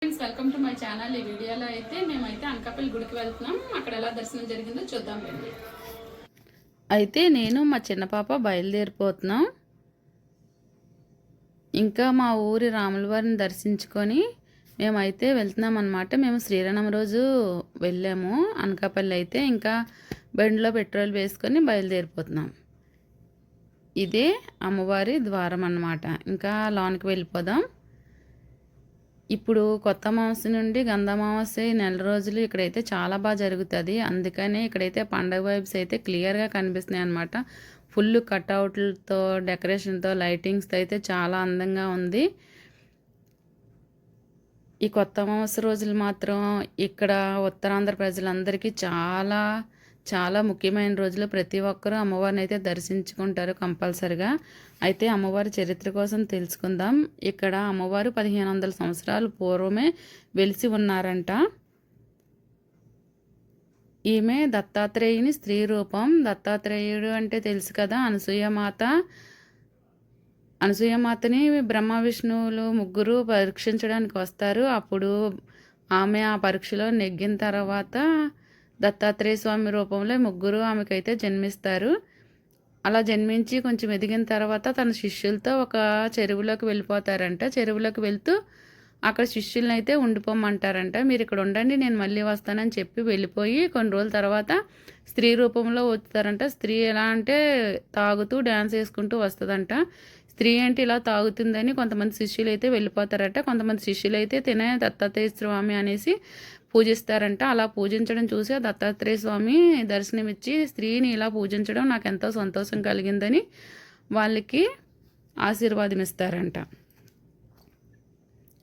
Friends, welcome to my channel. ఈ వీడియోలో అయితే మేమైతే అనకాపల్లి గుడికి వెళ్తున్నాం. అక్కడ ఎలా దర్శనం జరిగిందో చూద్దాం రండి. అయితే నేను మా చిన్న పాప బయలుదేరిపోతున్నాం. ఇంకా మా ఊరి రాములవారిని దర్శించుకొని మేమైతే వెళ్తున్నాం అన్నమాట. మేము శ్రీరామం రోజు వెళ్ళాము అనకాపల్లి. అయితే ఇంకా బండిలో పెట్రోల్ వేసుకొని బయలుదేరిపోతున్నాం. ఇదే అమ్మవారి ద్వారం అన్నమాట. ఇంకా లోనికి వెళ్ళిపోదాం. ఇప్పుడు కొత్త అమావాస్య నుండి గంధ అమావాస్య నెల రోజులు ఇక్కడైతే చాలా బాగా జరుగుతుంది. అందుకనే ఇక్కడైతే పండగ వైబ్స్ అయితే క్లియర్గా కనిపిస్తున్నాయి అనమాట. ఫుల్ కట్అవుట్లతో డెకరేషన్తో లైటింగ్స్తో అయితే చాలా అందంగా ఉంది. ఈ కొత్త అమావాస్య రోజులు మాత్రం ఇక్కడ ఉత్తరాంధ్ర ప్రజలందరికీ చాలా చాలా ముఖ్యమైన రోజులు. ప్రతి ఒక్కరూ అమ్మవారిని అయితే దర్శించుకుంటారు కంపల్సరిగా. అయితే అమ్మవారి చరిత్ర కోసం తెలుసుకుందాం. ఇక్కడ అమ్మవారు 1500 సంవత్సరాల పూర్వమే వెలిసి ఉన్నారంట. ఈమె దత్తాత్రేయుని స్త్రీ రూపం. దత్తాత్రేయుడు అంటే తెలుసు కదా, అనసూయమాతని బ్రహ్మ విష్ణువులు ముగ్గురు పరీక్షించడానికి వస్తారు. అప్పుడు ఆమె ఆ పరీక్షలో నెగ్గిన తర్వాత దత్తాత్రేయ స్వామి రూపంలో ముగ్గురు ఆమెకైతే జన్మిస్తారు. అలా జన్మించి కొంచెం ఎదిగిన తర్వాత తన శిష్యులతో ఒక చెరువులోకి వెళ్ళిపోతారంట. చెరువులోకి వెళ్తూ అక్కడ శిష్యులను అయితే ఉండిపోమంటారంట. మీరు ఇక్కడ ఉండండి, నేను మళ్ళీ వస్తానని చెప్పి వెళ్ళిపోయి కొన్ని రోజుల తర్వాత స్త్రీ రూపంలో వస్తారంట. స్త్రీ ఎలా అంటే తాగుతూ డ్యాన్స్ వేసుకుంటూ వస్తుందంట. స్త్రీ అంటే ఇలా తాగుతుందని కొంతమంది శిష్యులు అయితే వెళ్ళిపోతారట. కొంతమంది శిష్యులు అయితే తినే దత్తాత్రేయ స్వామి అనేసి పూజిస్తారంట. అలా పూజించడం చూసి దత్తాత్రేయ స్వామి దర్శనమిచ్చి స్త్రీని ఇలా పూజించడం నాకు ఎంతో సంతోషం కలిగిందని వాళ్ళకి ఆశీర్వాదం ఇస్తారంట.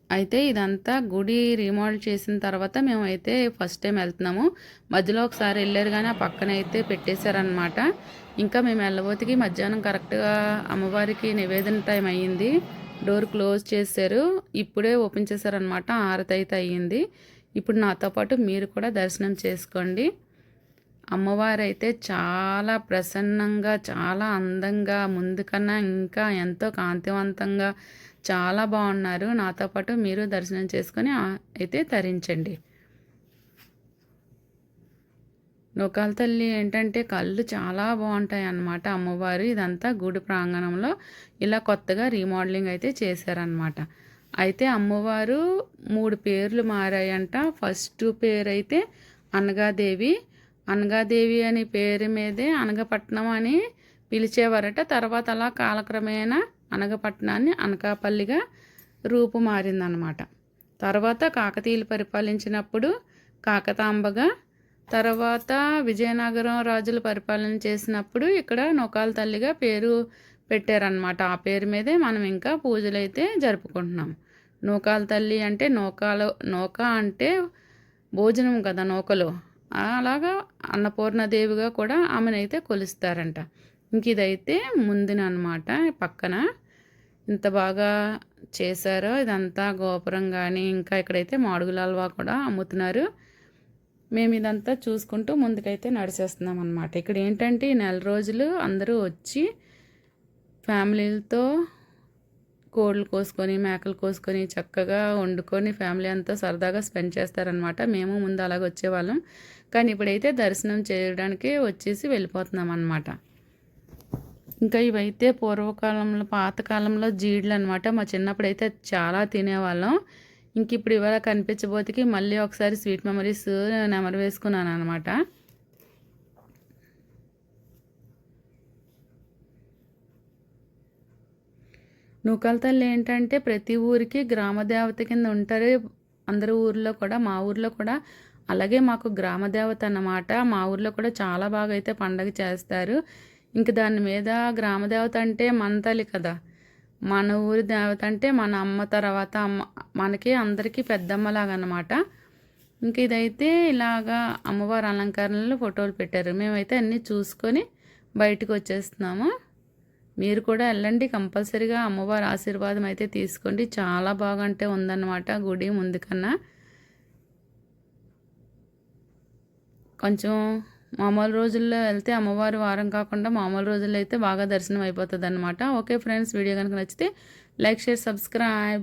అయితే ఇదంతా గుడి రీమోడల్ చేసిన తర్వాత మేమైతే ఫస్ట్ టైం వెళ్తున్నాము. మధ్యలో ఒకసారి వెళ్ళారు కానీ ఆ పక్కన అయితే పెట్టేశారనమాట. ఇంకా మేము వెళ్ళబోతికి మధ్యాహ్నం కరెక్ట్గా అమ్మవారికి నివేదన టైం అయ్యింది. డోర్ క్లోజ్ చేశారు. ఇప్పుడే ఓపెన్ చేశారనమాట. ఆరతి అయితే అయ్యింది. ఇప్పుడు నాతో పాటు మీరు కూడా దర్శనం చేసుకోండి. అమ్మవారు అయితే చాలా ప్రసన్నంగా, చాలా అందంగా, ముందు కన్నా ఇంకా ఎంతో కాంతివంతంగా చాలా బాగున్నారు. నాతో పాటు మీరు దర్శనం చేసుకొని అయితే తరించండి. నూకాల తల్లి ఏంటంటే కళ్ళు చాలా బాగుంటాయి అన్నమాట అమ్మవారు. ఇదంతా గుడి ప్రాంగణంలో ఇలా కొత్తగా రీమోడలింగ్ అయితే చేశారనమాట. అయితే అమ్మవారు 3 పేర్లు మారాయంట. ఫస్ట్ పేరు అయితే అనగాదేవి. అనగాదేవి అనే పేరు మీదే అనగపట్నం అని పిలిచేవారట. తర్వాత అలా కాలక్రమేణా అనగపట్నాన్ని అనకాపల్లిగా రూపు మారిందనమాట. తర్వాత కాకతీయులు పరిపాలించినప్పుడు కాకతాంబగా, తర్వాత విజయనగరం రాజులు పరిపాలన చేసినప్పుడు ఇక్కడ నూకాల తల్లిగా పేరు పెట్టారనమాట. ఆ పేరు మీదే మనం ఇంకా పూజలు అయితే జరుపుకుంటున్నాం. నూకాల తల్లి అంటే నూక అంటే భోజనం కదా, నూకలు. అలాగా అన్నపూర్ణదేవిగా కూడా ఆమెనైతే కొలుస్తారంట. ఇంక ఇదైతే ముందున అనమాట. పక్కన ఇంత బాగా చేశారో ఇదంతా గోపురం కానీ, ఇంకా ఇక్కడైతే మాడుగుల హల్వా కూడా అమ్ముతున్నారు. మేము ఇదంతా చూసుకుంటూ ముందుకైతే నడిచేస్తున్నాం అనమాట. ఇక్కడ ఏంటంటే ఈ నెల రోజులు అందరూ వచ్చి ఫ్యామిలీలతో కోళ్ళు కోసుకొని మేకలు కోసుకొని చక్కగా వండుకొని ఫ్యామిలీ అంతా సరదాగా స్పెండ్ చేస్తారనమాట. మేము ముందు అలాగ వచ్చేవాళ్ళం, కానీ ఇప్పుడైతే దర్శనం చేయడానికి వచ్చేసి వెళ్ళిపోతున్నాం అనమాట. ఇంకా ఇవైతే పూర్వకాలంలో పాతకాలంలో జీడ్లు అనమాట. మా చిన్నప్పుడు అయితే చాలా తినేవాళ్ళం. ఇంక ఇప్పుడు ఇవాళ కనిపించబోతికి మళ్ళీ ఒకసారి స్వీట్ మెమరీస్ నెమరు వేసుకున్నాను అనమాట. నూకాల తల్లి ఏంటంటే ప్రతి ఊరికి గ్రామదేవత కింద ఉంటారు. అందరి ఊర్లో కూడా, మా ఊర్లో కూడా అలాగే మాకు గ్రామదేవత అన్నమాట. మా ఊర్లో కూడా చాలా బాగా అయితే పండగ చేస్తారు. ఇంక దాని మీద గ్రామదేవత అంటే మన తల్లి కదా, మన ఊరి దేవత అంటే మన అమ్మ తర్వాత అమ్మ, మనకి అందరికీ పెద్దమ్మలాగా అన్నమాట. ఇంక ఇదైతే ఇలాగా అమ్మవారి అలంకరణలో ఫోటోలు పెట్టారు. మేమైతే అన్నీ చూసుకొని బయటకు వచ్చేస్తున్నాము. మీరు కూడా వెళ్ళండి, కంపల్సరీగా అమ్మవారి ఆశీర్వాదం అయితే తీసుకోండి. చాలా బాగా అంటే ఉందన్నమాట గుడి ముందు కన్నా. కొంచెం మామూలు రోజుల్లో వెళ్తే అమ్మవారి వారం కాకుండా మామూలు రోజుల్లో అయితే బాగా దర్శనం అయిపోతుంది అనమాట. ఓకే ఫ్రెండ్స్, వీడియో కనుక నచ్చితే లైక్, షేర్, సబ్స్క్రైబ్.